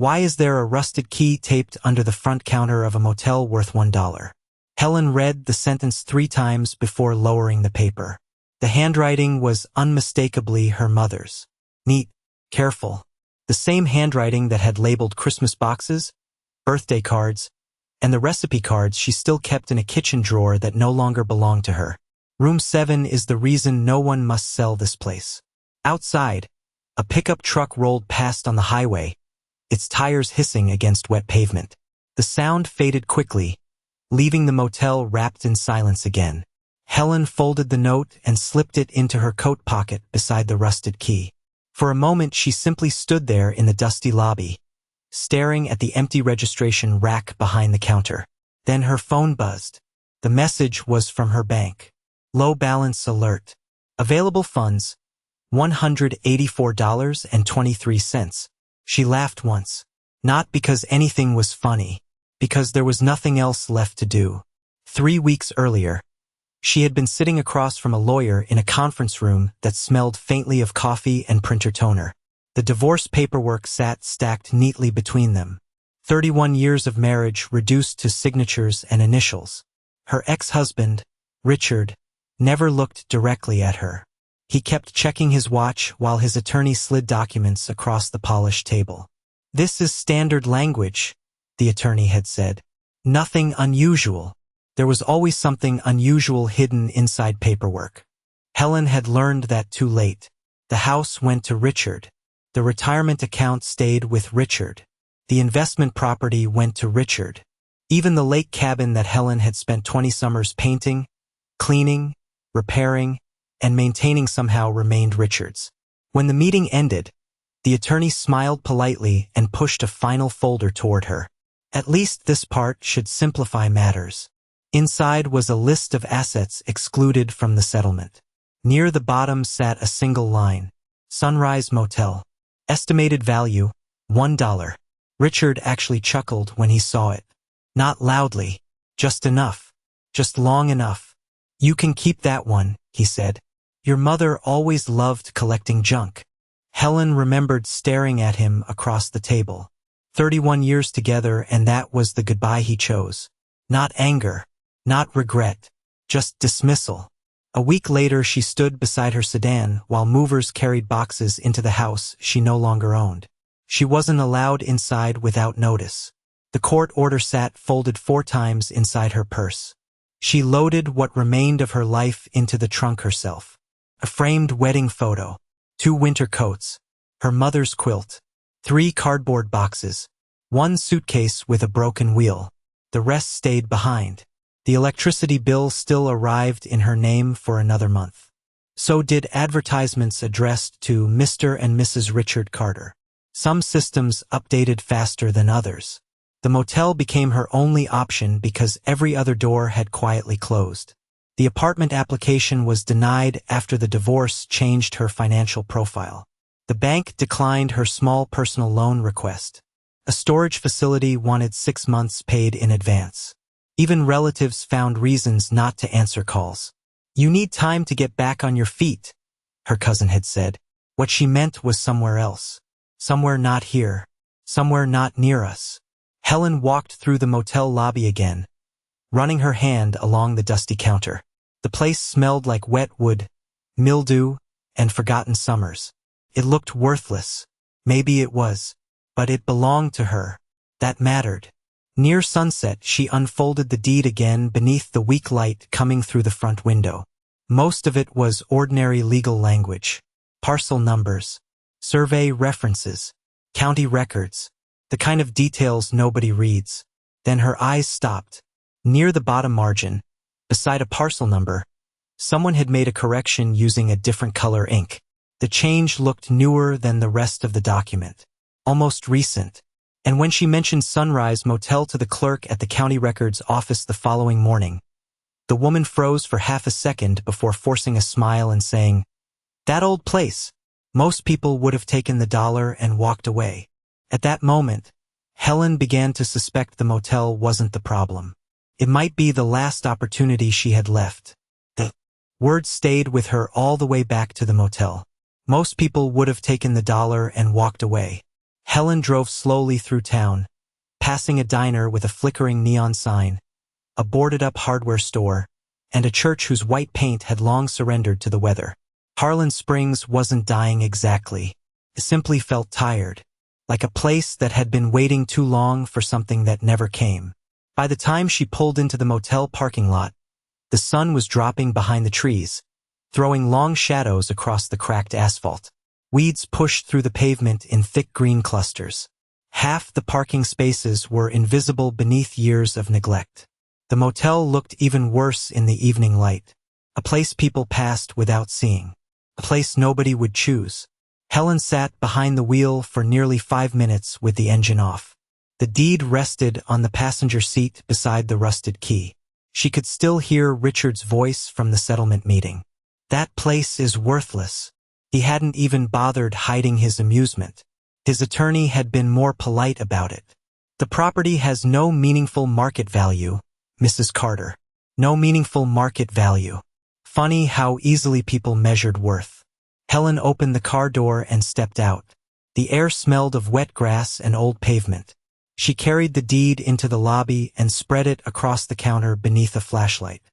Why is there a rusted key taped under the front counter of a motel worth $1? Helen read the sentence 3 times before lowering the paper. The handwriting was unmistakably her mother's. Neat, careful. The same handwriting that had labeled Christmas boxes, birthday cards, and the recipe cards she still kept in a kitchen drawer that no longer belonged to her. Room 7 is the reason no one must sell this place. Outside, a pickup truck rolled past on the highway, its tires hissing against wet pavement. The sound faded quickly, leaving the motel wrapped in silence again. Helen folded the note and slipped it into her coat pocket beside the rusted key. For a moment she simply stood there in the dusty lobby, staring at the empty registration rack behind the counter. Then her phone buzzed. The message was from her bank. Low balance alert. Available funds, $184.23. She laughed once. Not because anything was funny, because there was nothing else left to do. 3 weeks earlier, she had been sitting across from a lawyer in a conference room that smelled faintly of coffee and printer toner. The divorce paperwork sat stacked neatly between them. 31 years of marriage reduced to signatures and initials. Her ex-husband, Richard, never looked directly at her. He kept checking his watch while his attorney slid documents across the polished table. "This is standard language," the attorney had said. "Nothing unusual." There was always something unusual hidden inside paperwork. Helen had learned that too late. The house went to Richard. The retirement account stayed with Richard. The investment property went to Richard. Even the lake cabin that Helen had spent 20 summers painting, cleaning, repairing, and maintaining somehow remained Richard's. When the meeting ended, the attorney smiled politely and pushed a final folder toward her. At least this part should simplify matters. Inside was a list of assets excluded from the settlement. Near the bottom sat a single line. Sunrise Motel. Estimated value, $1. Richard actually chuckled when he saw it. Not loudly. Just enough. Just long enough. "You can keep that one," he said. "Your mother always loved collecting junk." Helen remembered staring at him across the table. 31 years together, and that was the goodbye he chose. Not anger. Not regret. Just dismissal. A week later she stood beside her sedan while movers carried boxes into the house she no longer owned. She wasn't allowed inside without notice. The court order sat folded 4 times inside her purse. She loaded what remained of her life into the trunk herself. A framed wedding photo, 2 winter coats, her mother's quilt, 3 cardboard boxes, 1 suitcase with a broken wheel. The rest stayed behind. The electricity bill still arrived in her name for another month. So did advertisements addressed to Mr. and Mrs. Richard Carter. Some systems updated faster than others. The motel became her only option because every other door had quietly closed. The apartment application was denied after the divorce changed her financial profile. The bank declined her small personal loan request. A storage facility wanted 6 months paid in advance. Even relatives found reasons not to answer calls. "You need time to get back on your feet," her cousin had said. What she meant was somewhere else. Somewhere not here. Somewhere not near us. Helen walked through the motel lobby again, running her hand along the dusty counter. The place smelled like wet wood, mildew, and forgotten summers. It looked worthless. Maybe it was. But it belonged to her. That mattered. Near sunset, she unfolded the deed again beneath the weak light coming through the front window. Most of it was ordinary legal language. Parcel numbers, survey references, county records, the kind of details nobody reads. Then her eyes stopped. Near the bottom margin, beside a parcel number, someone had made a correction using a different color ink. The change looked newer than the rest of the document. Almost recent. And when she mentioned Sunrise Motel to the clerk at the county records office the following morning, the woman froze for half a second before forcing a smile and saying, "That old place." Most people would have taken the dollar and walked away. At that moment, Helen began to suspect the motel wasn't the problem. It might be the last opportunity she had left. The word stayed with her all the way back to the motel. Most people would have taken the dollar and walked away. Helen drove slowly through town, passing a diner with a flickering neon sign, a boarded-up hardware store, and a church whose white paint had long surrendered to the weather. Harlan Springs wasn't dying exactly. It simply felt tired, like a place that had been waiting too long for something that never came. By the time she pulled into the motel parking lot, the sun was dropping behind the trees, throwing long shadows across the cracked asphalt. Weeds pushed through the pavement in thick green clusters. Half the parking spaces were invisible beneath years of neglect. The motel looked even worse in the evening light. A place people passed without seeing. A place nobody would choose. Helen sat behind the wheel for nearly 5 minutes with the engine off. The deed rested on the passenger seat beside the rusted key. She could still hear Richard's voice from the settlement meeting. That place is worthless. He hadn't even bothered hiding his amusement. His attorney had been more polite about it. The property has no meaningful market value, Mrs. Carter. No meaningful market value. Funny how easily people measured worth. Helen opened the car door and stepped out. The air smelled of wet grass and old pavement. She carried the deed into the lobby and spread it across the counter beneath a flashlight.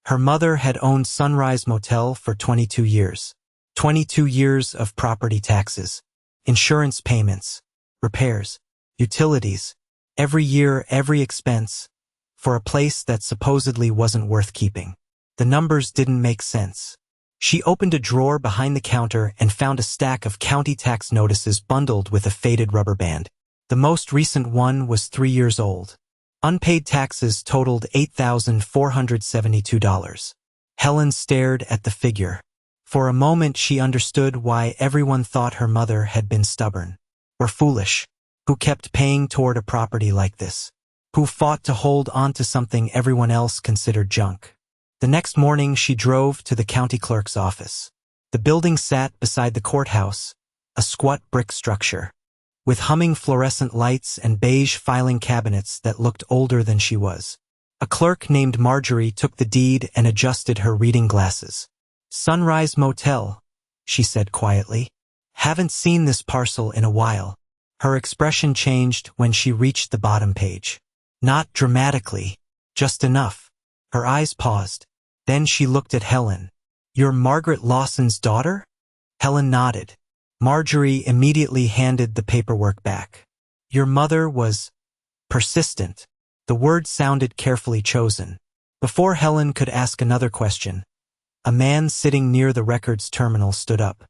Her mother had owned Sunrise Motel for 22 years. 22 years of property taxes, insurance payments, repairs, utilities, every year, every expense, for a place that supposedly wasn't worth keeping. The numbers didn't make sense. She opened a drawer behind the counter and found a stack of county tax notices bundled with a faded rubber band. The most recent one was 3 years old. Unpaid taxes totaled $8,472. Helen stared at the figure. For a moment she understood why everyone thought her mother had been stubborn or foolish, who kept paying toward a property like this, who fought to hold on to something everyone else considered junk. The next morning she drove to the county clerk's office. The building sat beside the courthouse, a squat brick structure, with humming fluorescent lights and beige filing cabinets that looked older than she was. A clerk named Marjorie took the deed and adjusted her reading glasses. "Sunrise Motel," she said quietly. "Haven't seen this parcel in a while." Her expression changed when she reached the bottom page. Not dramatically, just enough. Her eyes paused. Then she looked at Helen. "You're Margaret Lawson's daughter?" Helen nodded. Marjorie immediately handed the paperwork back. "Your mother was persistent." The word sounded carefully chosen. Before Helen could ask another question, a man sitting near the records terminal stood up.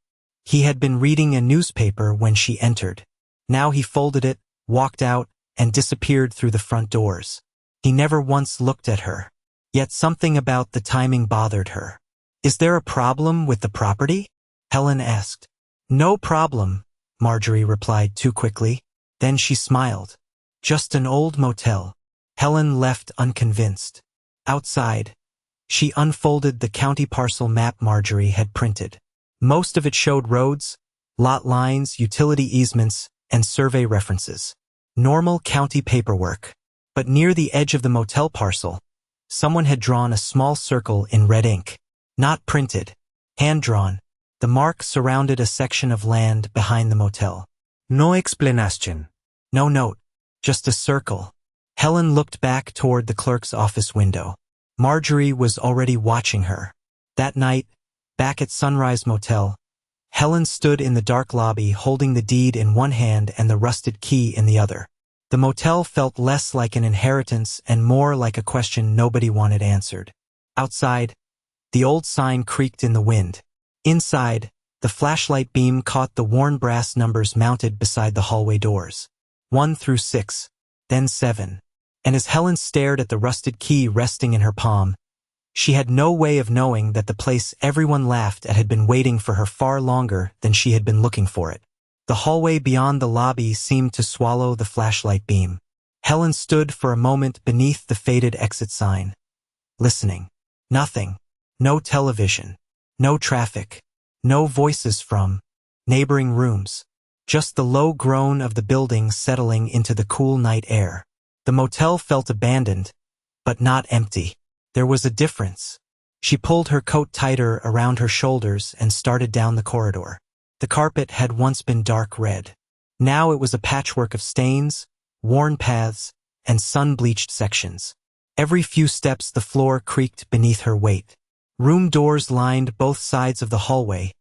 He had been reading a newspaper when she entered. Now he folded it, walked out, and disappeared through the front doors. He never once looked at her. Yet something about the timing bothered her. "Is there a problem with the property?" Helen asked. "No problem," Marjorie replied too quickly. Then she smiled. "Just an old motel." Helen left unconvinced. Outside, she unfolded the county parcel map Marjorie had printed. Most of it showed roads, lot lines, utility easements, and survey references. Normal county paperwork. But near the edge of the motel parcel, someone had drawn a small circle in red ink. Not printed. Hand-drawn. The mark surrounded a section of land behind the motel. No explanation. No note. Just a circle. Helen looked back toward the clerk's office window. Marjorie was already watching her. That night, back at Sunrise Motel, Helen stood in the dark lobby holding the deed in one hand and the rusted key in the other. The motel felt less like an inheritance and more like a question nobody wanted answered. Outside, the old sign creaked in the wind. Inside, the flashlight beam caught the worn brass numbers mounted beside the hallway doors. 1 through 6, then 7. And as Helen stared at the rusted key resting in her palm, she had no way of knowing that the place everyone laughed at had been waiting for her far longer than she had been looking for it. The hallway beyond the lobby seemed to swallow the flashlight beam. Helen stood for a moment beneath the faded exit sign, listening. Nothing. No television. No traffic. No voices from neighboring rooms. Just the low groan of the building settling into the cool night air. The motel felt abandoned, but not empty. There was a difference. She pulled her coat tighter around her shoulders and started down the corridor. The carpet had once been dark red. Now it was a patchwork of stains, worn paths, and sun-bleached sections. Every few steps the floor creaked beneath her weight. Room doors lined both sides of the hallway,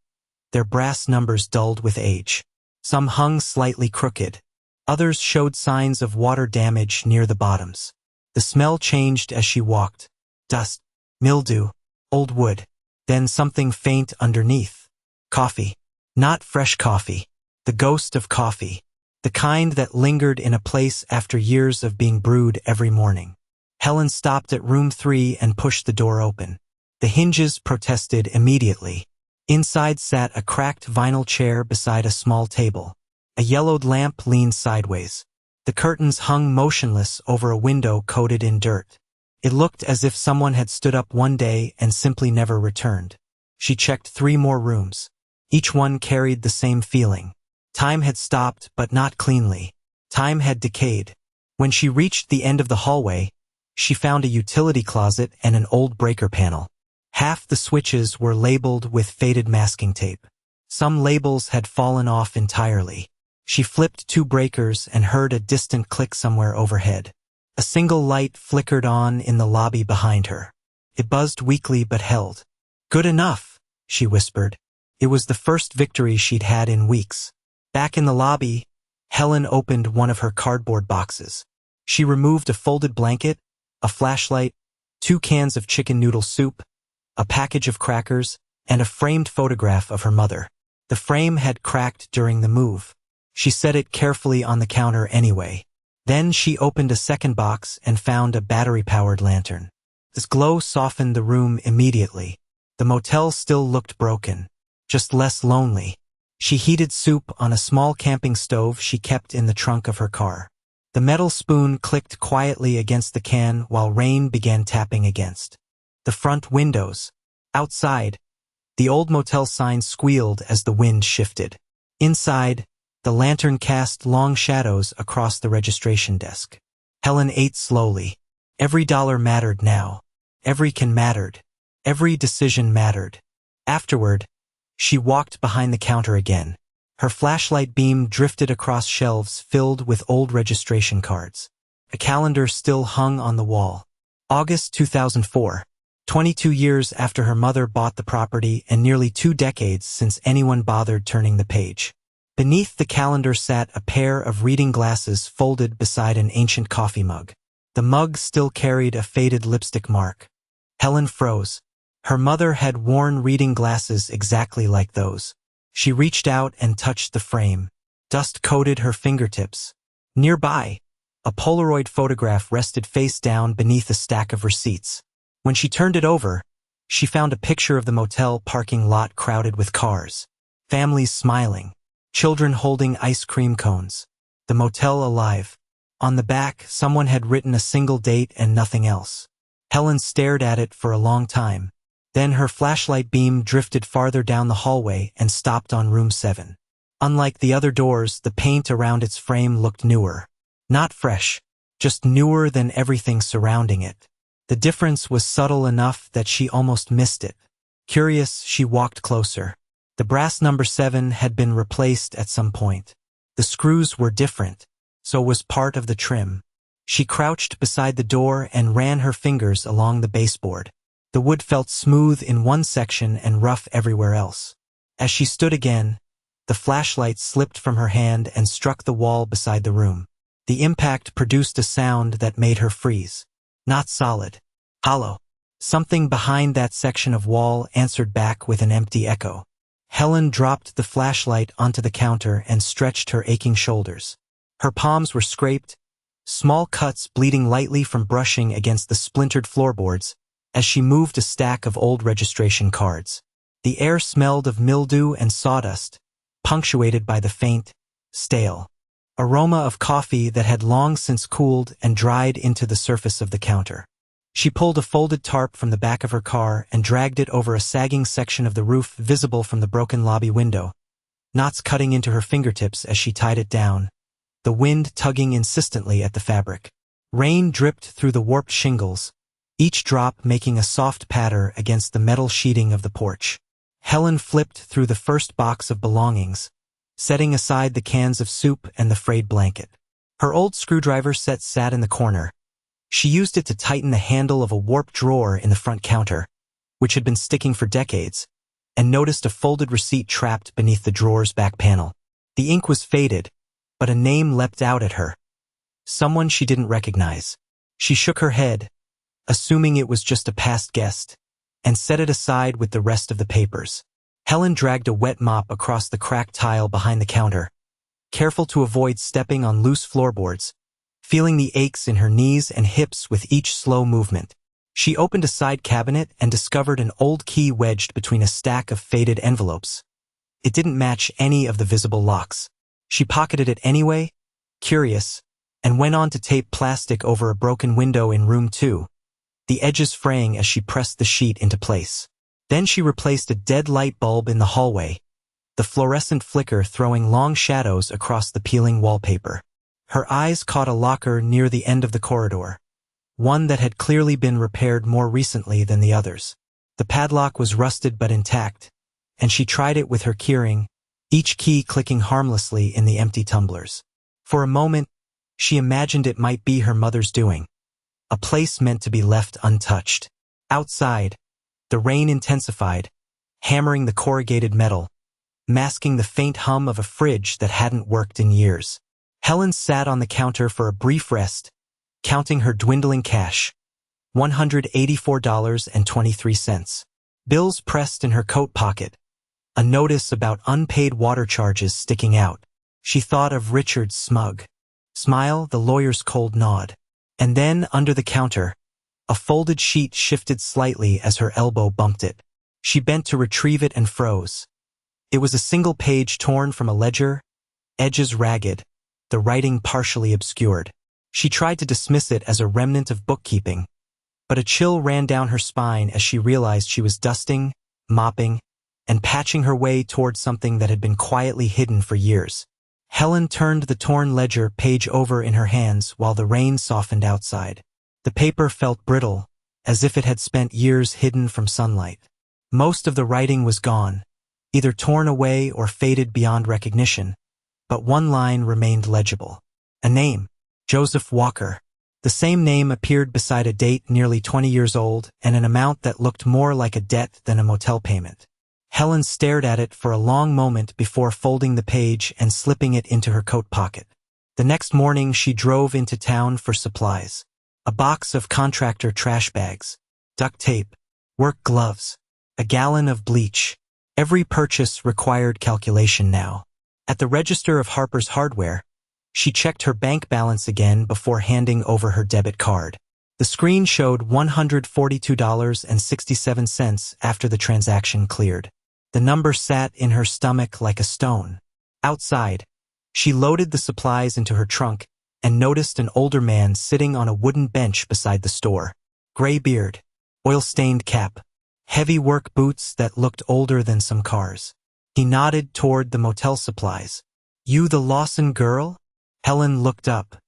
their brass numbers dulled with age. Some hung slightly crooked. Others showed signs of water damage near the bottoms. The smell changed as she walked. Dust, mildew, old wood. Then something faint underneath. Coffee. Not fresh coffee. The ghost of coffee. The kind that lingered in a place after years of being brewed every morning. Helen stopped at room 3 and pushed the door open. The hinges protested immediately. Inside sat a cracked vinyl chair beside a small table. A yellowed lamp leaned sideways. The curtains hung motionless over a window coated in dirt. It looked as if someone had stood up one day and simply never returned. She checked 3 more rooms. Each one carried the same feeling. Time had stopped, but not cleanly. Time had decayed. When she reached the end of the hallway, she found a utility closet and an old breaker panel. Half the switches were labeled with faded masking tape. Some labels had fallen off entirely. She flipped 2 breakers and heard a distant click somewhere overhead. A single light flickered on in the lobby behind her. It buzzed weakly but held. "Good enough," she whispered. It was the first victory she'd had in weeks. Back in the lobby, Helen opened one of her cardboard boxes. She removed a folded blanket, a flashlight, 2 cans of chicken noodle soup, a package of crackers, and a framed photograph of her mother. The frame had cracked during the move. She set it carefully on the counter anyway. Then she opened a second box and found a battery-powered lantern. This glow softened the room immediately. The motel still looked broken, just less lonely. She heated soup on a small camping stove she kept in the trunk of her car. The metal spoon clicked quietly against the can while rain began tapping against the front windows. Outside, the old motel sign squealed as the wind shifted. Inside, the lantern cast long shadows across the registration desk. Helen ate slowly. Every dollar mattered now. Every can mattered. Every decision mattered. Afterward, she walked behind the counter again. Her flashlight beam drifted across shelves filled with old registration cards. A calendar still hung on the wall. August 2004. 22 years after her mother bought the property and nearly 2 decades since anyone bothered turning the page. Beneath the calendar sat a pair of reading glasses folded beside an ancient coffee mug. The mug still carried a faded lipstick mark. Helen froze. Her mother had worn reading glasses exactly like those. She reached out and touched the frame. Dust coated her fingertips. Nearby, a Polaroid photograph rested face down beneath a stack of receipts. When she turned it over, she found a picture of the motel parking lot crowded with cars. Families smiling. Children holding ice cream cones. The motel alive. On the back, someone had written a single date and nothing else. Helen stared at it for a long time. Then her flashlight beam drifted farther down the hallway and stopped on room 7. Unlike the other doors, the paint around its frame looked newer. Not fresh, just newer than everything surrounding it. The difference was subtle enough that she almost missed it. Curious, she walked closer. The brass number 7 had been replaced at some point. The screws were different, so was part of the trim. She crouched beside the door and ran her fingers along the baseboard. The wood felt smooth in one section and rough everywhere else. As she stood again, the flashlight slipped from her hand and struck the wall beside the room. The impact produced a sound that made her freeze. Not solid. Hollow. Something behind that section of wall answered back with an empty echo. Helen dropped the flashlight onto the counter and stretched her aching shoulders. Her palms were scraped, small cuts bleeding lightly from brushing against the splintered floorboards, as she moved a stack of old registration cards. The air smelled of mildew and sawdust, punctuated by the faint, stale aroma of coffee that had long since cooled and dried into the surface of the counter. She pulled a folded tarp from the back of her car and dragged it over a sagging section of the roof visible from the broken lobby window, knots cutting into her fingertips as she tied it down, the wind tugging insistently at the fabric. Rain dripped through the warped shingles, each drop making a soft patter against the metal sheeting of the porch. Helen flipped through the first box of belongings, setting aside the cans of soup and the frayed blanket. Her old screwdriver set sat in the corner. She used it to tighten the handle of a warped drawer in the front counter, which had been sticking for decades, and noticed a folded receipt trapped beneath the drawer's back panel. The ink was faded, but a name leapt out at her. Someone she didn't recognize. She shook her head, assuming it was just a past guest, and set it aside with the rest of the papers. Helen dragged a wet mop across the cracked tile behind the counter, careful to avoid stepping on loose floorboards, feeling the aches in her knees and hips with each slow movement. She opened a side cabinet and discovered an old key wedged between a stack of faded envelopes. It didn't match any of the visible locks. She pocketed it anyway, curious, and went on to tape plastic over a broken window in room 2, the edges fraying as she pressed the sheet into place. Then she replaced a dead light bulb in the hallway, the fluorescent flicker throwing long shadows across the peeling wallpaper. Her eyes caught a locker near the end of the corridor, one that had clearly been repaired more recently than the others. The padlock was rusted but intact, and she tried it with her keyring, each key clicking harmlessly in the empty tumblers. For a moment, she imagined it might be her mother's doing, a place meant to be left untouched. Outside, the rain intensified, hammering the corrugated metal, masking the faint hum of a fridge that hadn't worked in years. Helen sat on the counter for a brief rest, counting her dwindling cash, $184.23. Bills pressed in her coat pocket, a notice about unpaid water charges sticking out. She thought of Richard's smug smile, the lawyer's cold nod. And then, under the counter, a folded sheet shifted slightly as her elbow bumped it. She bent to retrieve it and froze. It was a single page torn from a ledger, edges ragged, the writing partially obscured. She tried to dismiss it as a remnant of bookkeeping, but a chill ran down her spine as she realized she was dusting, mopping, and patching her way toward something that had been quietly hidden for years. Helen turned the torn ledger page over in her hands while the rain softened outside. The paper felt brittle, as if it had spent years hidden from sunlight. Most of the writing was gone, either torn away or faded beyond recognition, but one line remained legible. A name, Joseph Walker. The same name appeared beside a date nearly 20 years old and an amount that looked more like a debt than a motel payment. Helen stared at it for a long moment before folding the page and slipping it into her coat pocket. The next morning she drove into town for supplies. A box of contractor trash bags, duct tape, work gloves, a gallon of bleach. Every purchase required calculation now. At the register of Harper's Hardware, she checked her bank balance again before handing over her debit card. The screen showed $142.67 after the transaction cleared. The number sat in her stomach like a stone. Outside, she loaded the supplies into her trunk and noticed an older man sitting on a wooden bench beside the store. Gray beard, oil-stained cap, heavy work boots that looked older than some cars. He nodded toward the motel supplies. "You the Lawson girl?" Helen looked up.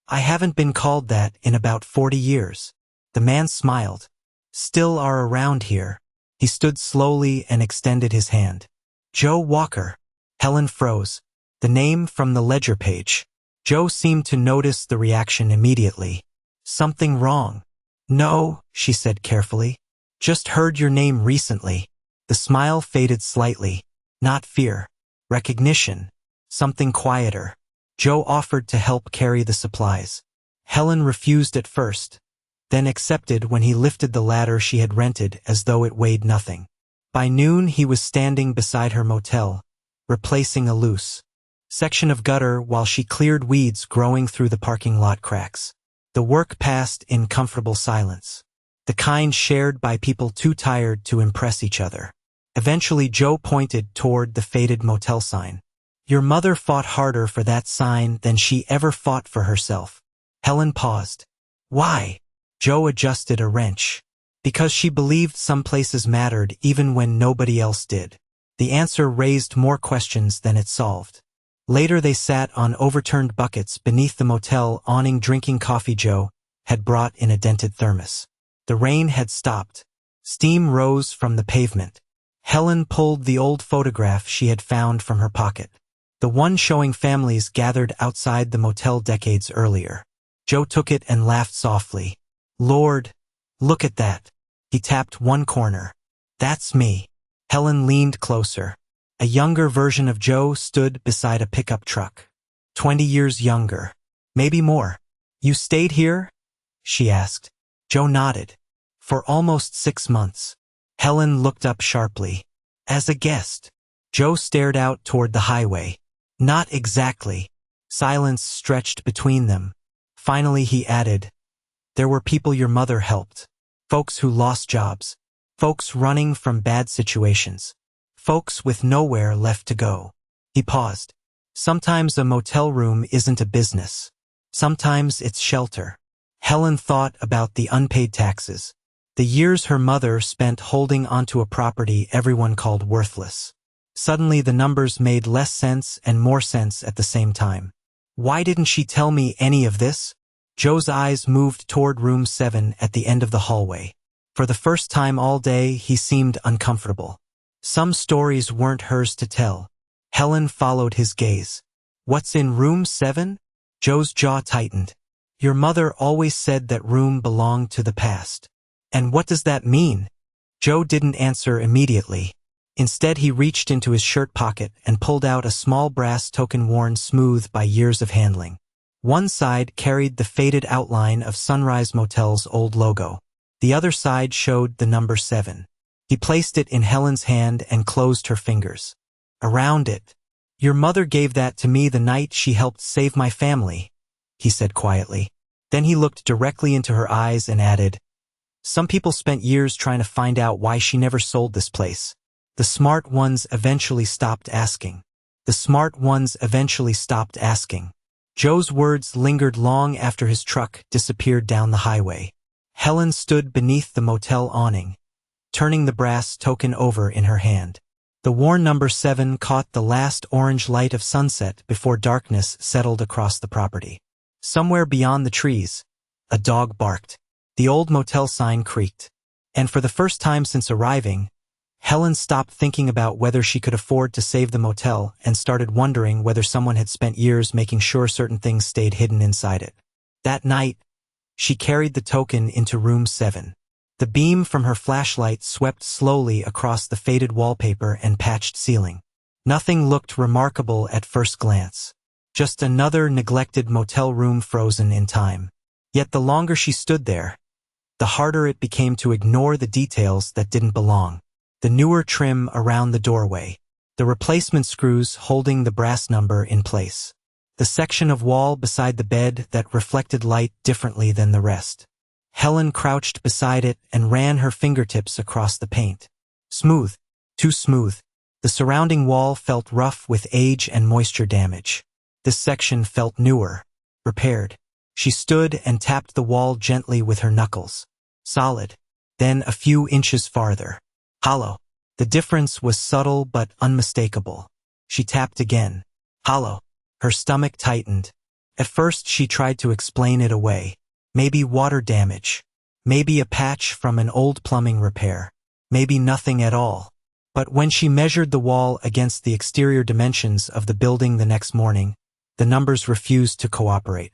"I haven't been called that in about 40 years. The man smiled. "Still are around here." He stood slowly and extended his hand. "Joe Walker." Helen froze. The name from the ledger page. Joe seemed to notice the reaction immediately. "Something wrong?" "No," she said carefully. "Just heard your name recently." The smile faded slightly. Not fear. Recognition. Something quieter. Joe offered to help carry the supplies. Helen refused at first, then accepted when he lifted the ladder she had rented as though it weighed nothing. By noon he was standing beside her motel, replacing a loose section of gutter while she cleared weeds growing through the parking lot cracks. The work passed in comfortable silence, the kind shared by people too tired to impress each other. Eventually Joe pointed toward the faded motel sign. "Your mother fought harder for that sign than she ever fought for herself." Helen paused. "Why?" Joe adjusted a wrench. "Because she believed some places mattered even when nobody else did." The answer raised more questions than it solved. Later they sat on overturned buckets beneath the motel awning drinking coffee Joe had brought in a dented thermos. The rain had stopped. Steam rose from the pavement. Helen pulled the old photograph she had found from her pocket. The one showing families gathered outside the motel decades earlier. Joe took it and laughed softly. Lord, look at that. He tapped one corner. That's me. Helen leaned closer. A younger version of Joe stood beside a pickup truck. 20 years younger. Maybe more. You stayed here? She asked. Joe nodded. For almost 6 months. Helen looked up sharply. As a guest. Joe stared out toward the highway. Not exactly. Silence stretched between them. Finally he added, there were people your mother helped. Folks who lost jobs. Folks running from bad situations. Folks with nowhere left to go. He paused. Sometimes a motel room isn't a business. Sometimes it's shelter. Helen thought about the unpaid taxes. The years her mother spent holding onto a property everyone called worthless. Suddenly the numbers made less sense and more sense at the same time. Why didn't she tell me any of this? Joe's eyes moved toward room 7 at the end of the hallway. For the first time all day, he seemed uncomfortable. Some stories weren't hers to tell. Helen followed his gaze. What's in room 7? Joe's jaw tightened. Your mother always said that room belonged to the past. And what does that mean? Joe didn't answer immediately. Instead, he reached into his shirt pocket and pulled out a small brass token worn smooth by years of handling. One side carried the faded outline of Sunrise Motel's old logo. The other side showed the number 7. He placed it in Helen's hand and closed her fingers. Around it. Your mother gave that to me the night she helped save my family, he said quietly. Then he looked directly into her eyes and added, some people spent years trying to find out why she never sold this place. The smart ones eventually stopped asking. The smart ones eventually stopped asking. Joe's words lingered long after his truck disappeared down the highway. Helen stood beneath the motel awning, turning the brass token over in her hand. The worn number 7 caught the last orange light of sunset before darkness settled across the property. Somewhere beyond the trees, a dog barked. The old motel sign creaked. And for the first time since arriving, Helen stopped thinking about whether she could afford to save the motel and started wondering whether someone had spent years making sure certain things stayed hidden inside it. That night, she carried the token into room 7. The beam from her flashlight swept slowly across the faded wallpaper and patched ceiling. Nothing looked remarkable at first glance. Just another neglected motel room frozen in time. Yet the longer she stood there, the harder it became to ignore the details that didn't belong. The newer trim around the doorway. The replacement screws holding the brass number in place. The section of wall beside the bed that reflected light differently than the rest. Helen crouched beside it and ran her fingertips across the paint. Smooth. Too smooth. The surrounding wall felt rough with age and moisture damage. This section felt newer. Repaired. She stood and tapped the wall gently with her knuckles. Solid. Then a few inches farther. Hollow. The difference was subtle but unmistakable. She tapped again. Hollow. Her stomach tightened. At first she tried to explain it away. Maybe water damage. Maybe a patch from an old plumbing repair. Maybe nothing at all. But when she measured the wall against the exterior dimensions of the building the next morning, the numbers refused to cooperate.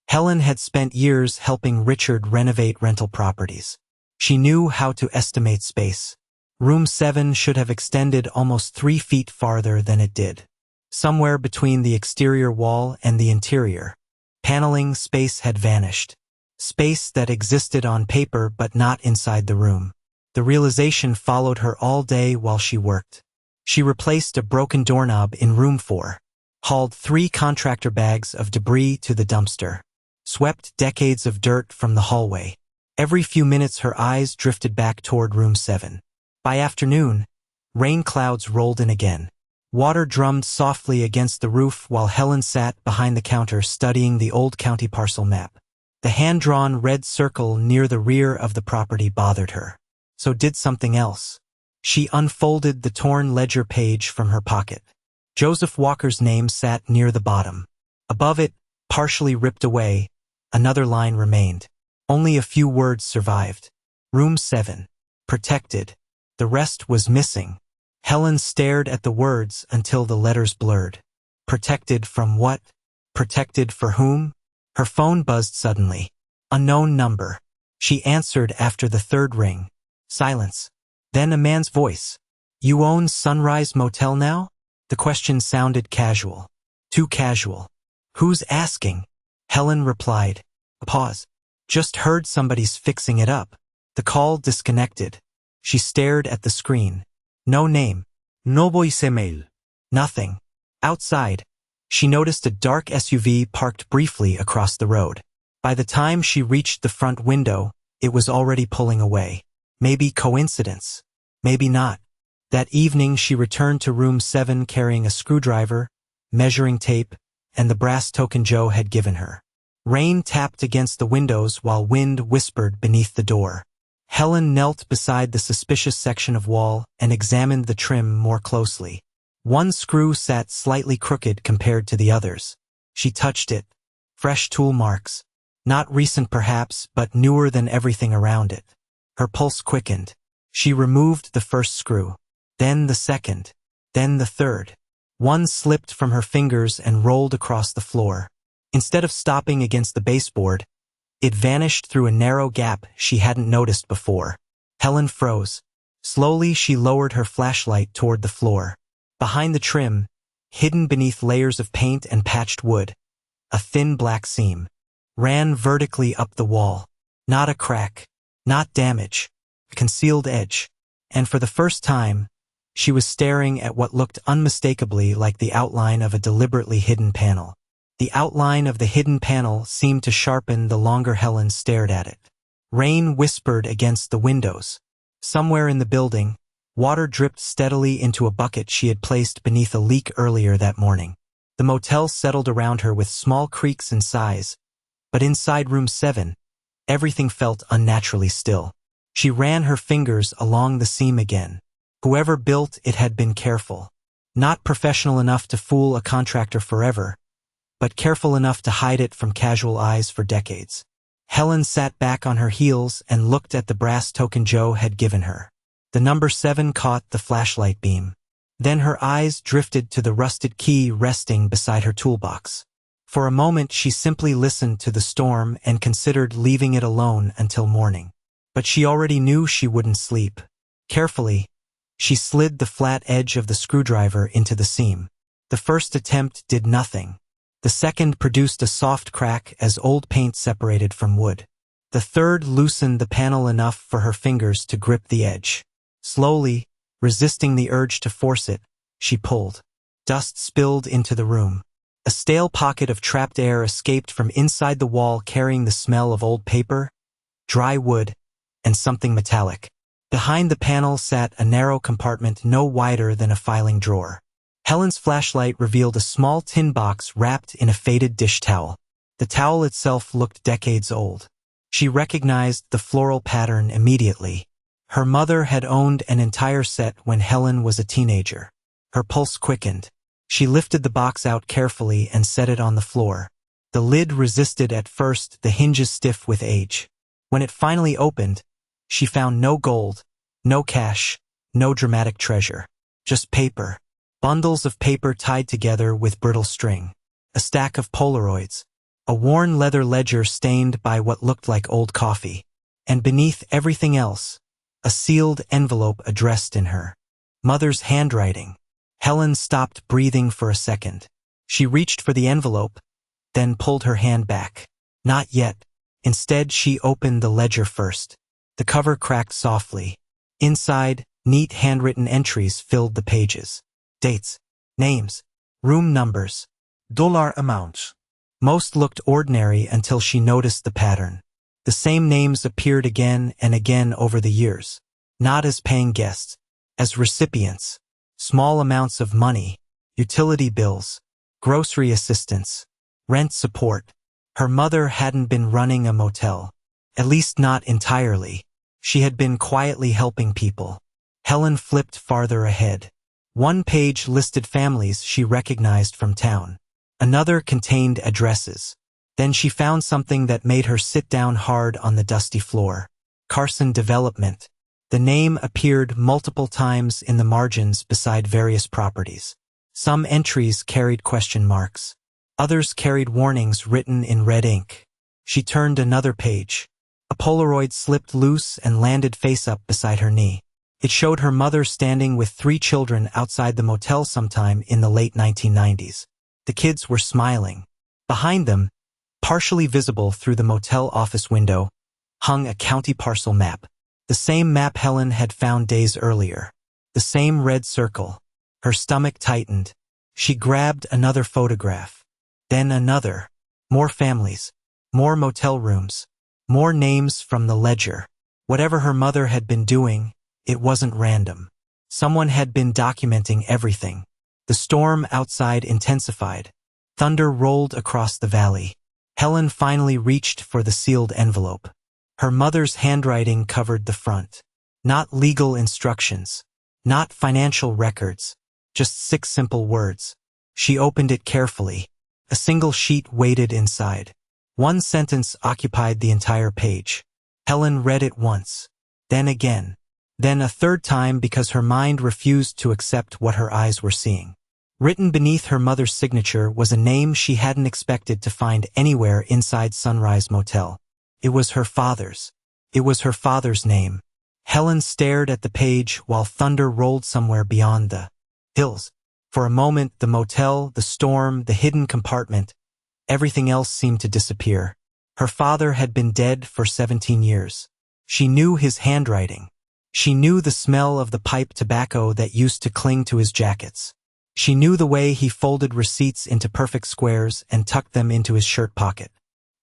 Helen had spent years helping Richard renovate rental properties. She knew how to estimate space. Room 7 should have extended almost 3 feet farther than it did. Somewhere between the exterior wall and the interior, paneling space had vanished. Space that existed on paper but not inside the room. The realization followed her all day while she worked. She replaced a broken doorknob in room 4, hauled 3 contractor bags of debris to the dumpster, swept decades of dirt from the hallway. Every few minutes her eyes drifted back toward room 7. By afternoon, rain clouds rolled in again. Water drummed softly against the roof while Helen sat behind the counter studying the old county parcel map. The hand-drawn red circle near the rear of the property bothered her. So did something else. She unfolded the torn ledger page from her pocket. Joseph Walker's name sat near the bottom. Above it, partially ripped away, another line remained. Only a few words survived. Room 7. Protected. The rest was missing. Helen stared at the words until the letters blurred. Protected from what? Protected for whom? Her phone buzzed suddenly. Unknown number. She answered after the third ring. Silence. Then a man's voice. You own Sunrise Motel now? The question sounded casual. Too casual. Who's asking? Helen replied. A pause. Just heard somebody's fixing it up. The call disconnected. She stared at the screen. No name. No voicemail. Nothing. Outside, she noticed a dark SUV parked briefly across the road. By the time she reached the front window, it was already pulling away. Maybe coincidence. Maybe not. That evening she returned to room 7 carrying a screwdriver, measuring tape, and the brass token Joe had given her. Rain tapped against the windows while wind whispered beneath the door. Helen knelt beside the suspicious section of wall and examined the trim more closely. One screw sat slightly crooked compared to the others. She touched it. Fresh tool marks. Not recent perhaps, but newer than everything around it. Her pulse quickened. She removed the first screw. Then the second. Then the third. One slipped from her fingers and rolled across the floor. Instead of stopping against the baseboard, it vanished through a narrow gap she hadn't noticed before. Helen froze. Slowly she lowered her flashlight toward the floor. Behind the trim, hidden beneath layers of paint and patched wood, a thin black seam ran vertically up the wall. Not a crack, not damage, a concealed edge. And for the first time, she was staring at what looked unmistakably like the outline of a deliberately hidden panel. The outline of the hidden panel seemed to sharpen the longer Helen stared at it. Rain whispered against the windows. Somewhere in the building, water dripped steadily into a bucket she had placed beneath a leak earlier that morning. The motel settled around her with small creaks and sighs, but inside room 7, everything felt unnaturally still. She ran her fingers along the seam again. Whoever built it had been careful. Not professional enough to fool a contractor forever, but careful enough to hide it from casual eyes for decades. Helen sat back on her heels and looked at the brass token Joe had given her. The number 7 caught the flashlight beam. Then her eyes drifted to the rusted key resting beside her toolbox. For a moment she simply listened to the storm and considered leaving it alone until morning. But she already knew she wouldn't sleep. Carefully, she slid the flat edge of the screwdriver into the seam. The first attempt did nothing. The second produced a soft crack as old paint separated from wood. The third loosened the panel enough for her fingers to grip the edge. Slowly, resisting the urge to force it, she pulled. Dust spilled into the room. A stale pocket of trapped air escaped from inside the wall carrying the smell of old paper, dry wood, and something metallic. Behind the panel sat a narrow compartment no wider than a filing drawer. Helen's flashlight revealed a small tin box wrapped in a faded dish towel. The towel itself looked decades old. She recognized the floral pattern immediately. Her mother had owned an entire set when Helen was a teenager. Her pulse quickened. She lifted the box out carefully and set it on the floor. The lid resisted at first, the hinges stiff with age. When it finally opened, she found no gold, no cash, no dramatic treasure. Just paper. Bundles of paper tied together with brittle string. A stack of Polaroids. A worn leather ledger stained by what looked like old coffee. And beneath everything else, a sealed envelope addressed in her mother's handwriting. Helen stopped breathing for a second. She reached for the envelope, then pulled her hand back. Not yet. Instead, she opened the ledger first. The cover cracked softly. Inside, neat handwritten entries filled the pages. Dates, names, room numbers, Dollar amounts. Most looked ordinary until she noticed the pattern. The same names appeared again and again over the years. Not as paying guests, as recipients. Small amounts of money, utility bills, grocery assistance, rent support. Her mother hadn't been running a motel. At least not entirely. She had been quietly helping people. Helen flipped farther ahead. One page listed families she recognized from town. Another contained addresses. Then she found something that made her sit down hard on the dusty floor. Carson Development. The name appeared multiple times in the margins beside various properties. Some entries carried question marks. Others carried warnings written in red ink. She turned another page. A Polaroid slipped loose and landed face up beside her knee. It showed her mother standing with 3 children outside the motel sometime in the late 1990s. The kids were smiling. Behind them, partially visible through the motel office window, hung a county parcel map. The same map Helen had found days earlier. The same red circle. Her stomach tightened. She grabbed another photograph. Then another. More families. More motel rooms. More names from the ledger. Whatever her mother had been doing, it wasn't random. Someone had been documenting everything. The storm outside intensified. Thunder rolled across the valley. Helen finally reached for the sealed envelope. Her mother's handwriting covered the front. Not legal instructions. Not financial records. Just 6 simple words. She opened it carefully. A single sheet waited inside. One sentence occupied the entire page. Helen read it once. Then again. Then a third time because her mind refused to accept what her eyes were seeing. Written beneath her mother's signature was a name she hadn't expected to find anywhere inside Sunrise Motel. It was her father's. It was her father's name. Helen stared at the page while thunder rolled somewhere beyond the hills. For a moment, the motel, the storm, the hidden compartment, everything else seemed to disappear. Her father had been dead for 17 years. She knew his handwriting. She knew the smell of the pipe tobacco that used to cling to his jackets. She knew the way he folded receipts into perfect squares and tucked them into his shirt pocket.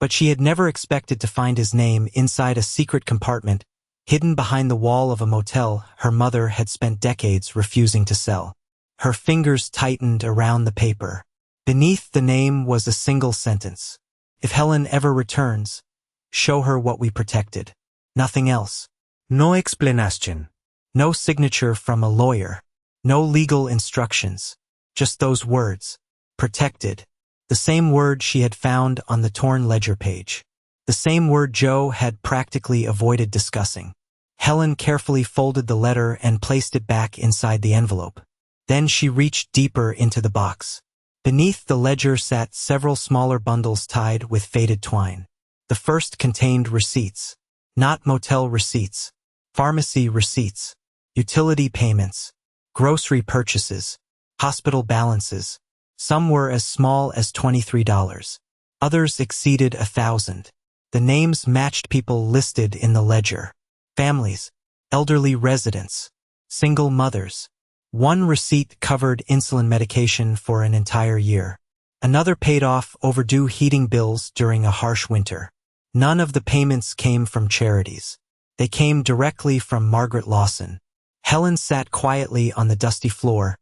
But she had never expected to find his name inside a secret compartment, hidden behind the wall of a motel her mother had spent decades refusing to sell. Her fingers tightened around the paper. Beneath the name was a single sentence. If Helen ever returns, show her what we protected. Nothing else. No explanation. No signature from a lawyer. No legal instructions. Just those words. Protected. The same word she had found on the torn ledger page. The same word Joe had practically avoided discussing. Helen carefully folded the letter and placed it back inside the envelope. Then she reached deeper into the box. Beneath the ledger sat several smaller bundles tied with faded twine. The first contained receipts. Not motel receipts. Pharmacy receipts. Utility payments. Grocery purchases. Hospital balances. Some were as small as $23. Others exceeded 1,000. The names matched people listed in the ledger. Families. Elderly residents. Single mothers. One receipt covered insulin medication for an entire year. Another paid off overdue heating bills during a harsh winter. None of the payments came from charities. They came directly from Margaret Lawson. Helen sat quietly on the dusty floor,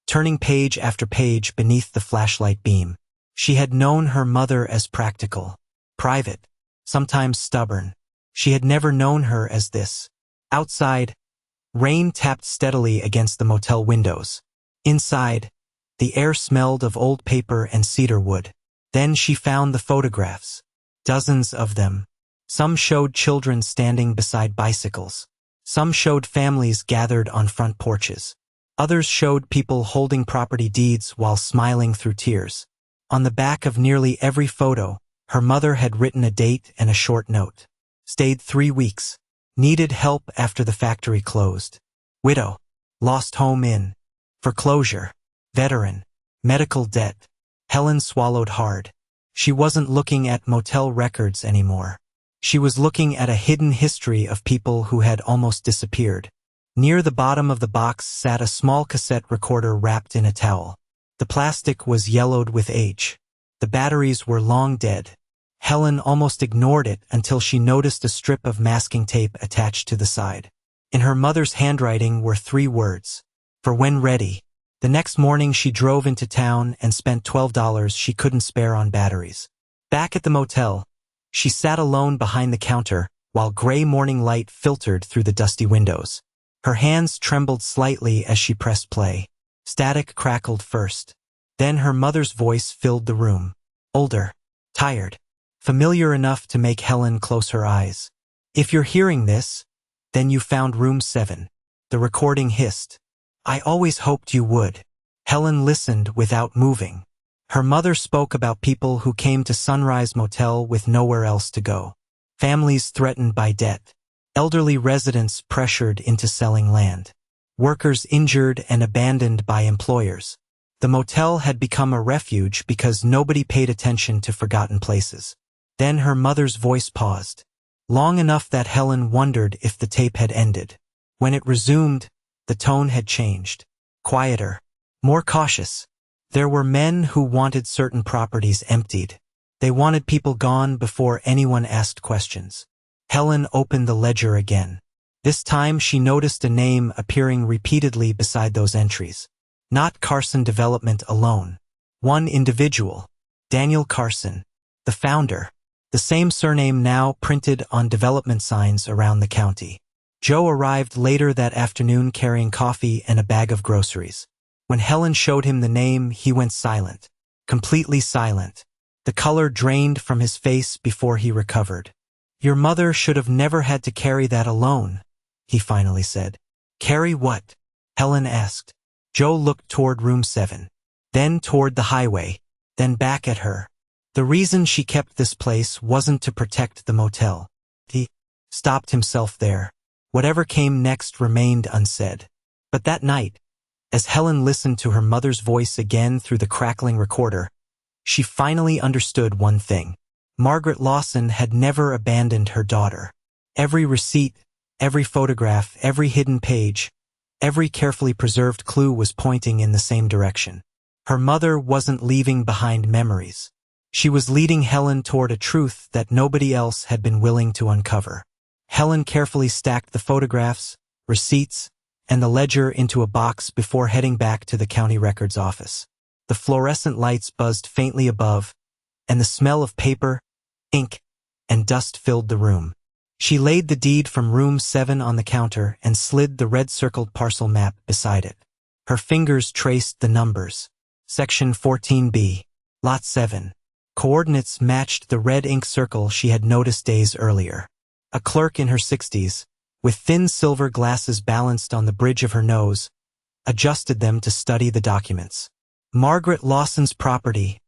turning page after page beneath the flashlight beam. She had known her mother as practical, private, sometimes stubborn. She had never known her as this. Outside, rain tapped steadily against the motel windows. Inside, the air smelled of old paper and cedar wood. Then she found the photographs. Dozens of them. Some showed children standing beside bicycles. Some showed families gathered on front porches. Others showed people holding property deeds while smiling through tears. On the back of nearly every photo, her mother had written a date and a short note. Stayed 3 weeks. Needed help after the factory closed. Widow. Lost home in. Foreclosure. Veteran. Medical debt. Helen swallowed hard. She wasn't looking at motel records anymore. She was looking at a hidden history of people who had almost disappeared. Near the bottom of the box sat a small cassette recorder wrapped in a towel. The plastic was yellowed with age. The batteries were long dead. Helen almost ignored it until she noticed a strip of masking tape attached to the side. In her mother's handwriting were 3 words. For when ready. The next morning she drove into town and spent $12 she couldn't spare on batteries. Back at the motel, she sat alone behind the counter while gray morning light filtered through the dusty windows. Her hands trembled slightly as she pressed play. Static crackled first. Then her mother's voice filled the room. Older. Tired. Familiar enough to make Helen close her eyes. If you're hearing this, then you found room 7. The recording hissed. I always hoped you would. Helen listened without moving. Her mother spoke about people who came to Sunrise Motel with nowhere else to go. Families threatened by debt. Elderly residents pressured into selling land. Workers injured and abandoned by employers. The motel had become a refuge because nobody paid attention to forgotten places. Then her mother's voice paused. Long enough that Helen wondered if the tape had ended. When it resumed, the tone had changed. Quieter. More cautious. There were men who wanted certain properties emptied. They wanted people gone before anyone asked questions. Helen opened the ledger again. This time she noticed a name appearing repeatedly beside those entries. Not Carson Development alone. One individual. Daniel Carson. The founder. The same surname now printed on development signs around the county. Joe arrived later that afternoon carrying coffee and a bag of groceries. When Helen showed him the name, he went silent. Completely silent. The color drained from his face before he recovered. "Your mother should have never had to carry that alone," he finally said. "Carry what?" Helen asked. Joe looked toward room 7. Then toward the highway. Then back at her. "The reason she kept this place wasn't to protect the motel." He stopped himself there. Whatever came next remained unsaid. But that night, as Helen listened to her mother's voice again through the crackling recorder, she finally understood one thing. Margaret Lawson had never abandoned her daughter. Every receipt, every photograph, every hidden page, every carefully preserved clue was pointing in the same direction. Her mother wasn't leaving behind memories. She was leading Helen toward a truth that nobody else had been willing to uncover. Helen carefully stacked the photographs, receipts, and the ledger into a box before heading back to the county records office. The fluorescent lights buzzed faintly above, and the smell of paper, ink, and dust filled the room. She laid the deed from room 7 on the counter and slid the red-circled parcel map beside it. Her fingers traced the numbers. Section 14B, Lot 7. Coordinates matched the red ink circle she had noticed days earlier. A clerk in her 60s, with thin silver glasses balanced on the bridge of her nose, adjusted them to study the documents. "Margaret Lawson's property,"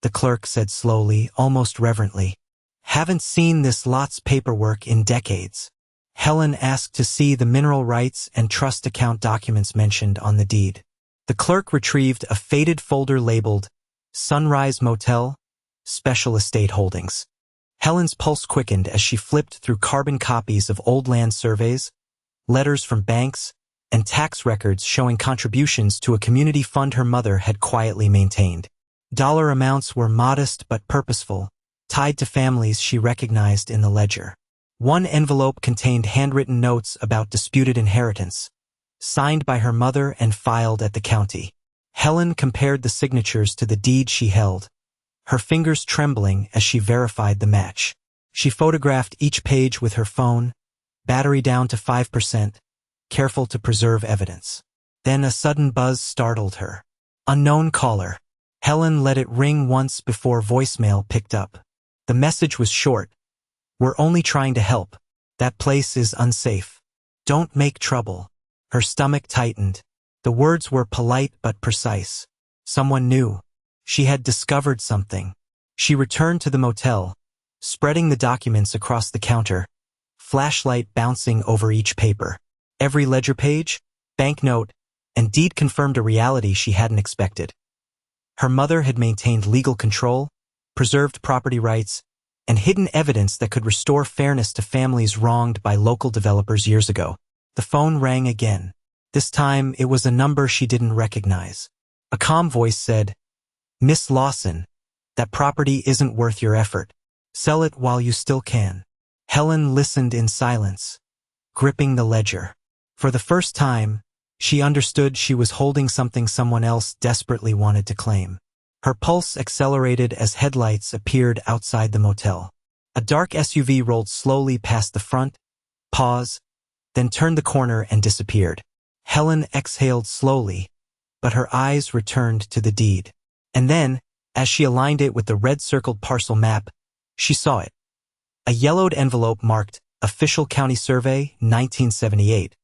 the clerk said slowly, almost reverently. "Haven't seen this lot's paperwork in decades." Helen asked to see the mineral rights and trust account documents mentioned on the deed. The clerk retrieved a faded folder labeled Sunrise Motel, Special Estate Holdings. Helen's pulse quickened as she flipped through carbon copies of old land surveys, letters from banks, and tax records showing contributions to a community fund her mother had quietly maintained. Dollar amounts were modest but purposeful, tied to families she recognized in the ledger. One envelope contained handwritten notes about disputed inheritance, signed by her mother and filed at the county. Helen compared the signatures to the deed she held, her fingers trembling as she verified the match. She photographed each page with her phone, battery down to 5%, careful to preserve evidence. Then a sudden buzz startled her. Unknown caller. Helen let it ring once before voicemail picked up. The message was short. "We're only trying to help. That place is unsafe. Don't make trouble." Her stomach tightened. The words were polite but precise. Someone knew. She had discovered something. She returned to the motel, spreading the documents across the counter, flashlight bouncing over each paper. Every ledger page, banknote, and deed confirmed a reality she hadn't expected. Her mother had maintained legal control, preserved property rights, and hidden evidence that could restore fairness to families wronged by local developers years ago. The phone rang again. This time it was a number she didn't recognize. A calm voice said, "Miss Lawson, that property isn't worth your effort. Sell it while you still can." Helen listened in silence, gripping the ledger. For the first time, she understood she was holding something someone else desperately wanted to claim. Her pulse accelerated as headlights appeared outside the motel. A dark SUV rolled slowly past the front, paused, then turned the corner and disappeared. Helen exhaled slowly, but her eyes returned to the deed. And then, as she aligned it with the red-circled parcel map, she saw it. A yellowed envelope marked Official County Survey, 1978.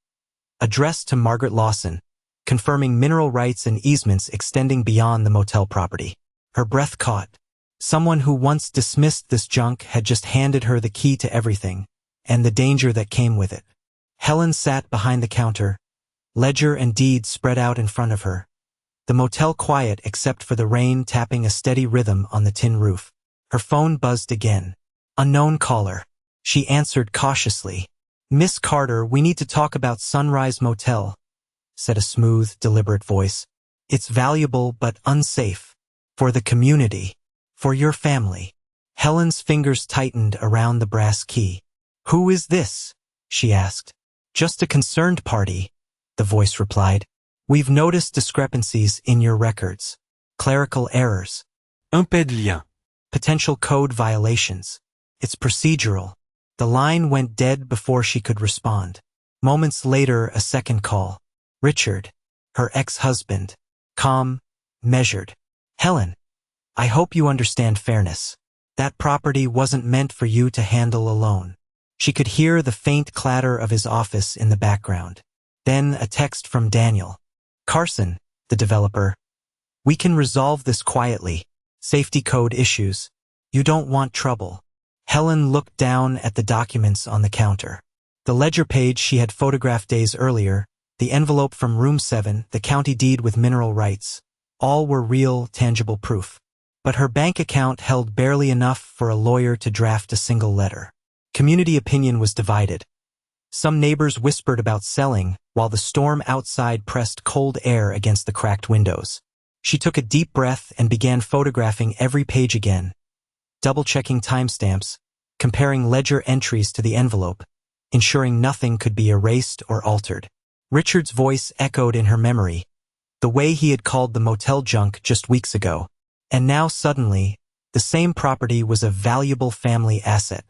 Addressed to Margaret Lawson, confirming mineral rights and easements extending beyond the motel property. Her breath caught. Someone who once dismissed this junk had just handed her the key to everything, and the danger that came with it. Helen sat behind the counter, ledger and deed spread out in front of her. The motel quiet except for the rain tapping a steady rhythm on the tin roof. Her phone buzzed again. Unknown caller. She answered cautiously. "Miss Carter, we need to talk about Sunrise Motel," said a smooth, deliberate voice. "It's valuable but unsafe. For the community. For your family." Helen's fingers tightened around the brass key. "Who is this?" she asked. "Just a concerned party," the voice replied. "We've noticed discrepancies in your records. Clerical errors. Un peu de lien. Potential code violations. It's procedural." The line went dead before she could respond. Moments later, a second call. Richard, her ex-husband. Calm, measured. "Helen, I hope you understand fairness. That property wasn't meant for you to handle alone." She could hear the faint clatter of his office in the background. Then a text from Daniel. "Carson, the developer. We can resolve this quietly. Safety code issues. You don't want trouble." Helen looked down at the documents on the counter. The ledger page she had photographed days earlier, the envelope from Room 7, the county deed with mineral rights. All were real, tangible proof. But her bank account held barely enough for a lawyer to draft a single letter. Community opinion was divided. Some neighbors whispered about selling, while the storm outside pressed cold air against the cracked windows. She took a deep breath and began photographing every page again, double-checking timestamps, comparing ledger entries to the envelope, ensuring nothing could be erased or altered. Richard's voice echoed in her memory, the way he had called the motel junk just weeks ago. And now suddenly, the same property was a valuable family asset,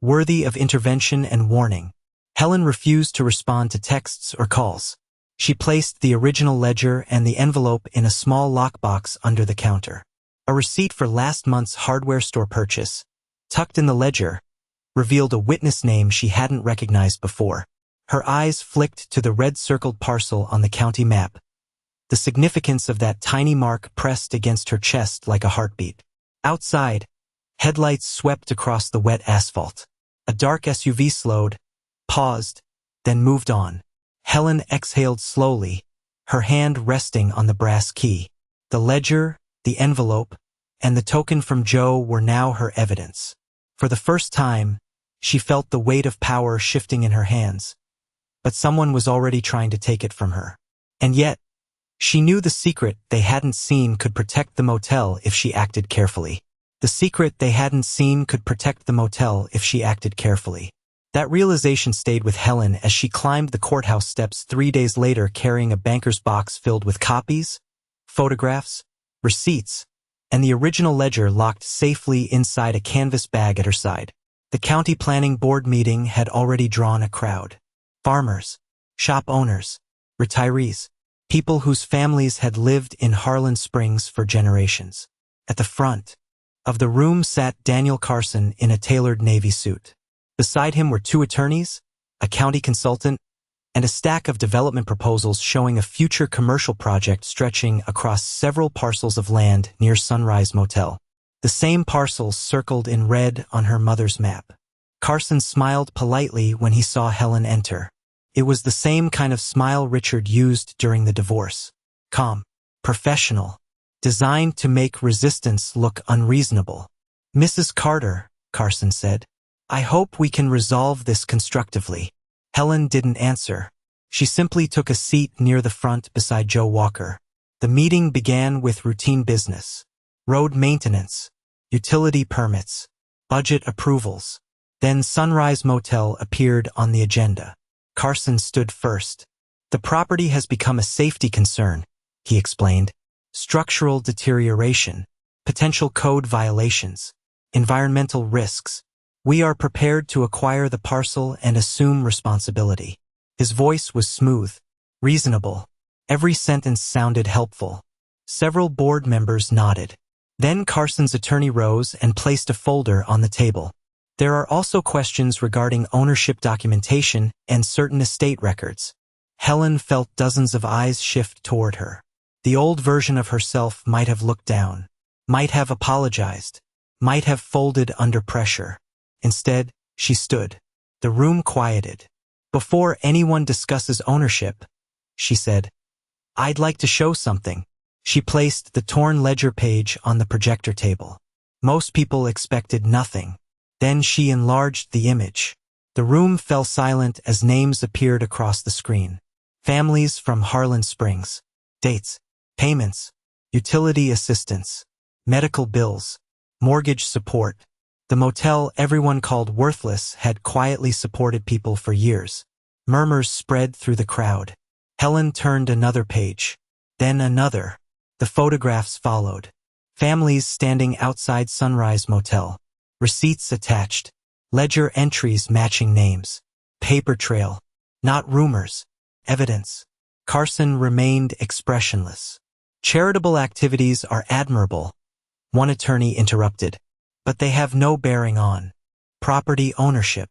worthy of intervention and warning. Helen refused to respond to texts or calls. She placed the original ledger and the envelope in a small lockbox under the counter. A receipt for last month's hardware store purchase, tucked in the ledger, revealed a witness name she hadn't recognized before. Her eyes flicked to the red-circled parcel on the county map, the significance of that tiny mark pressed against her chest like a heartbeat. Outside, headlights swept across the wet asphalt. A dark SUV slowed, paused, then moved on. Helen exhaled slowly, her hand resting on the brass key. The ledger, the envelope, and the token from Joe were now her evidence. For the first time, she felt the weight of power shifting in her hands, but someone was already trying to take it from her. And yet, she knew the secret they hadn't seen could protect the motel if she acted carefully. The secret they hadn't seen could protect the motel if she acted carefully. That realization stayed with Helen as she climbed the courthouse steps 3 days later carrying a banker's box filled with copies, photographs, receipts, and the original ledger locked safely inside a canvas bag at her side. The county planning board meeting had already drawn a crowd. Farmers, shop owners, retirees, people whose families had lived in Harlan Springs for generations. At the front of the room sat Daniel Carson in a tailored Navy suit. Beside him were 2 attorneys, a county consultant, and a stack of development proposals showing a future commercial project stretching across several parcels of land near Sunrise Motel. The same parcels circled in red on her mother's map. Carson smiled politely when he saw Helen enter. It was the same kind of smile Richard used during the divorce. Calm, professional, designed to make resistance look unreasonable. "Mrs. Carter," Carson said, "I hope we can resolve this constructively." Helen didn't answer. She simply took a seat near the front beside Joe Walker. The meeting began with routine business. Road maintenance, utility permits, budget approvals. Then Sunrise Motel appeared on the agenda. Carson stood first. "The property has become a safety concern," he explained. "Structural deterioration, potential code violations, environmental risks. We are prepared to acquire the parcel and assume responsibility." His voice was smooth, reasonable. Every sentence sounded helpful. Several board members nodded. Then Carson's attorney rose and placed a folder on the table. "There are also questions regarding ownership documentation and certain estate records." Helen felt dozens of eyes shift toward her. The old version of herself might have looked down, might have apologized, might have folded under pressure. Instead, she stood. The room quieted. "Before anyone discusses ownership," she said, "I'd like to show something." She placed the torn ledger page on the projector table. Most people expected nothing. Then she enlarged the image. The room fell silent as names appeared across the screen. Families from Harlan Springs. Dates, payments, utility assistance, medical bills, mortgage support. The motel everyone called worthless had quietly supported people for years. Murmurs spread through the crowd. Helen turned another page. Then another. The photographs followed. Families standing outside Sunrise Motel. Receipts attached. Ledger entries matching names. Paper trail. Not rumors. Evidence. Carson remained expressionless. "Charitable activities are admirable," one attorney interrupted, "but they have no bearing on property ownership."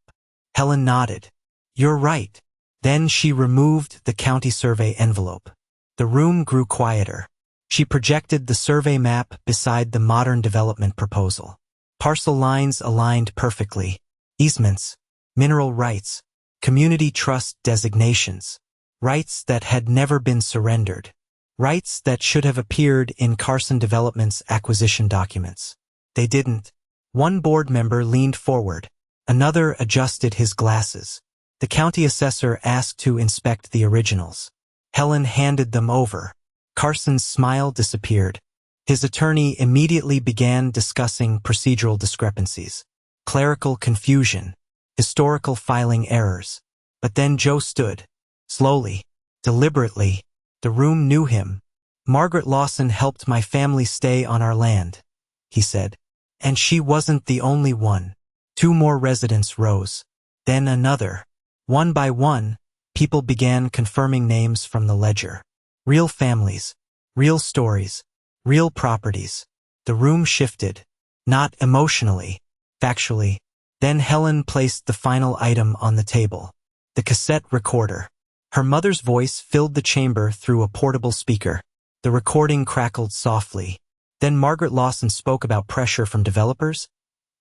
Helen nodded. "You're right." Then she removed the county survey envelope. The room grew quieter. She projected the survey map beside the modern development proposal. Parcel lines aligned perfectly. Easements, mineral rights, community trust designations. Rights that had never been surrendered. Rights that should have appeared in Carson Development's acquisition documents. They didn't. One board member leaned forward. Another adjusted his glasses. The county assessor asked to inspect the originals. Helen handed them over. Carson's smile disappeared. His attorney immediately began discussing procedural discrepancies, clerical confusion, historical filing errors. But then Joe stood. Slowly, deliberately. The room knew him. "Margaret Lawson helped my family stay on our land," he said. "And she wasn't the only one." Two more residents rose. Then another. One by one, people began confirming names from the ledger. Real families, real stories, real properties. The room shifted. Not emotionally, factually. Then Helen placed the final item on the table. The cassette recorder. Her mother's voice filled the chamber through a portable speaker. The recording crackled softly. Then Margaret Lawson spoke about pressure from developers,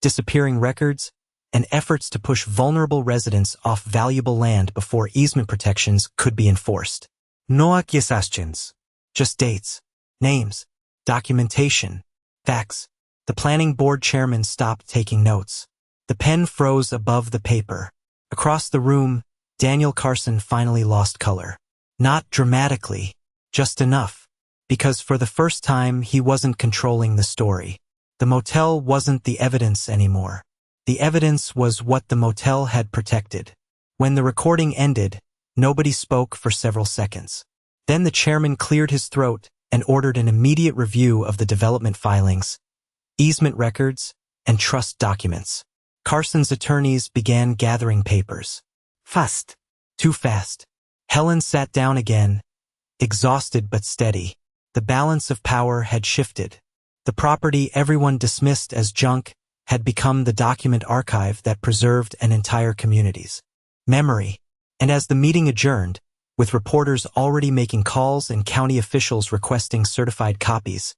disappearing records, and efforts to push vulnerable residents off valuable land before easement protections could be enforced. No accusations. Just dates, names, documentation, facts. The planning board chairman stopped taking notes. The pen froze above the paper. Across the room, Daniel Carson finally lost color. Not dramatically, just enough. Because for the first time, he wasn't controlling the story. The motel wasn't the evidence anymore. The evidence was what the motel had protected. When the recording ended, nobody spoke for several seconds. Then the chairman cleared his throat and ordered an immediate review of the development filings, easement records, and trust documents. Carson's attorneys began gathering papers. Fast. Too fast. Helen sat down again, exhausted but steady. The balance of power had shifted. The property everyone dismissed as junk had become the document archive that preserved an entire community's memory. And as the meeting adjourned, with reporters already making calls and county officials requesting certified copies,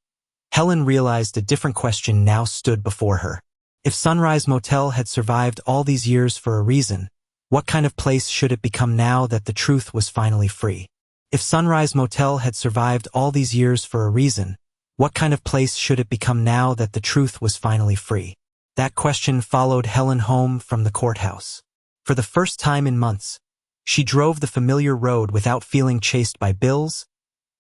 Helen realized a different question now stood before her. If Sunrise Motel had survived all these years for a reason, what kind of place should it become now that the truth was finally free? If Sunrise Motel had survived all these years for a reason, what kind of place should it become now that the truth was finally free? That question followed Helen home from the courthouse. For the first time in months, she drove the familiar road without feeling chased by bills,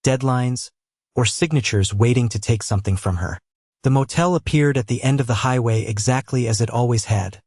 deadlines, or signatures waiting to take something from her. The motel appeared at the end of the highway exactly as it always had.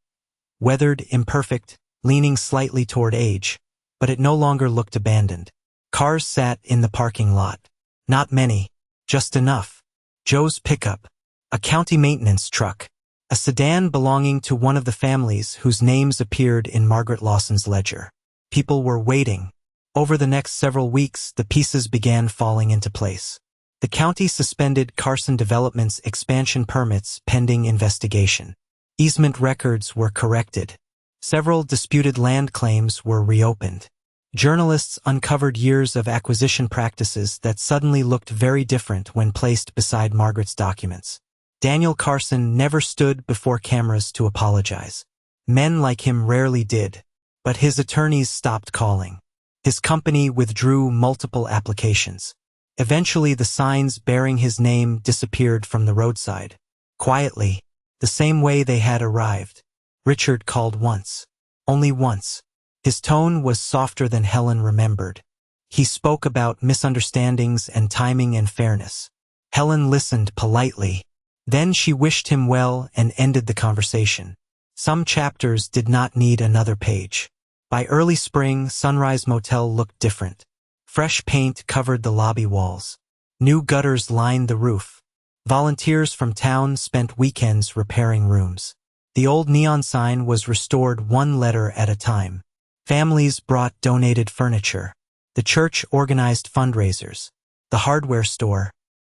Weathered, imperfect, leaning slightly toward age, but it no longer looked abandoned. Cars sat in the parking lot. Not many, just enough. Joe's pickup, a county maintenance truck, a sedan belonging to one of the families whose names appeared in Margaret Lawson's ledger. People were waiting. Over the next several weeks, the pieces began falling into place. The county suspended Carson Development's expansion permits pending investigation. Easement records were corrected. Several disputed land claims were reopened. Journalists uncovered years of acquisition practices that suddenly looked very different when placed beside Margaret's documents. Daniel Carson never stood before cameras to apologize. Men like him rarely did, but his attorneys stopped calling. His company withdrew multiple applications. Eventually, the signs bearing his name disappeared from the roadside. Quietly, the same way they had arrived. Richard called once. Only once. His tone was softer than Helen remembered. He spoke about misunderstandings and timing and fairness. Helen listened politely. Then she wished him well and ended the conversation. Some chapters did not need another page. By early spring, Sunrise Motel looked different. Fresh paint covered the lobby walls. New gutters lined the roof. Volunteers from town spent weekends repairing rooms. The old neon sign was restored one letter at a time. Families brought donated furniture. The church organized fundraisers. The hardware store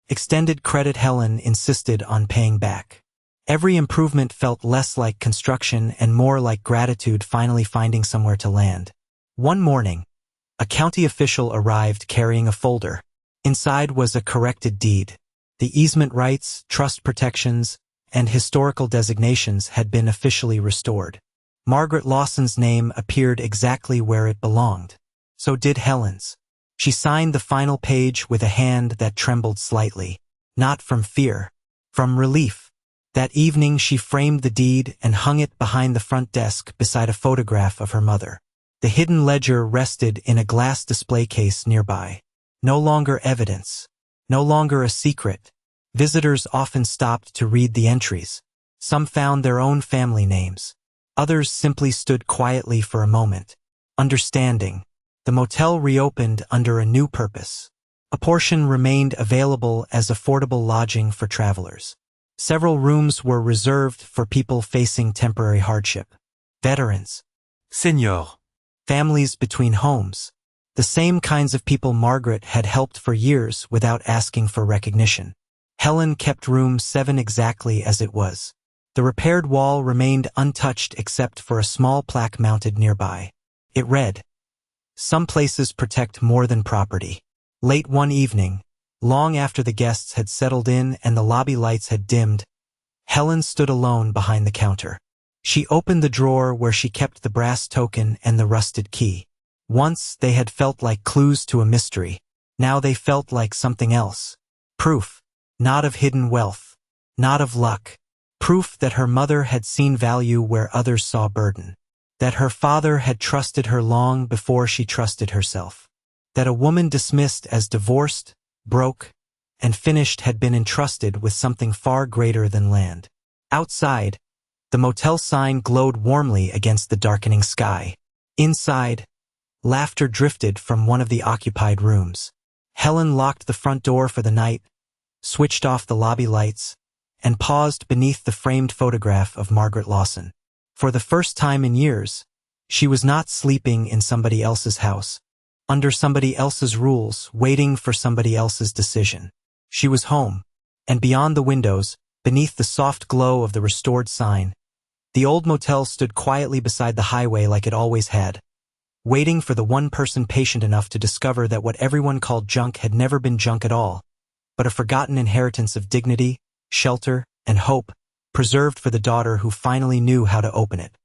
extended credit. Helen insisted on paying back. Every improvement felt less like construction and more like gratitude finally finding somewhere to land. One morning, a county official arrived carrying a folder. Inside was a corrected deed. The easement rights, trust protections, and historical designations had been officially restored. Margaret Lawson's name appeared exactly where it belonged. So did Helen's. She signed the final page with a hand that trembled slightly, not from fear, from relief. That evening she framed the deed and hung it behind the front desk beside a photograph of her mother. The hidden ledger rested in a glass display case nearby. No longer evidence. No longer a secret. Visitors often stopped to read the entries. Some found their own family names. Others simply stood quietly for a moment. Understanding. The motel reopened under a new purpose. A portion remained available as affordable lodging for travelers. Several rooms were reserved for people facing temporary hardship. Veterans. Senior. Families between homes. The same kinds of people Margaret had helped for years without asking for recognition. Helen kept room 7 exactly as it was. The repaired wall remained untouched except for a small plaque mounted nearby. It read, "Some places protect more than property." Late one evening, long after the guests had settled in and the lobby lights had dimmed, Helen stood alone behind the counter. She opened the drawer where she kept the brass token and the rusted key. Once they had felt like clues to a mystery. Now they felt like something else. Proof. Not of hidden wealth. Not of luck. Proof that her mother had seen value where others saw burden. That her father had trusted her long before she trusted herself. That a woman dismissed as divorced, broke, and finished had been entrusted with something far greater than land. Outside, the motel sign glowed warmly against the darkening sky. Inside, laughter drifted from one of the occupied rooms. Helen locked the front door for the night, switched off the lobby lights, and paused beneath the framed photograph of Margaret Lawson. For the first time in years, she was not sleeping in somebody else's house, under somebody else's rules, waiting for somebody else's decision. She was home, and beyond the windows, beneath the soft glow of the restored sign, the old motel stood quietly beside the highway like it always had, waiting for the one person patient enough to discover that what everyone called junk had never been junk at all, but a forgotten inheritance of dignity, shelter, and hope, preserved for the daughter who finally knew how to open it.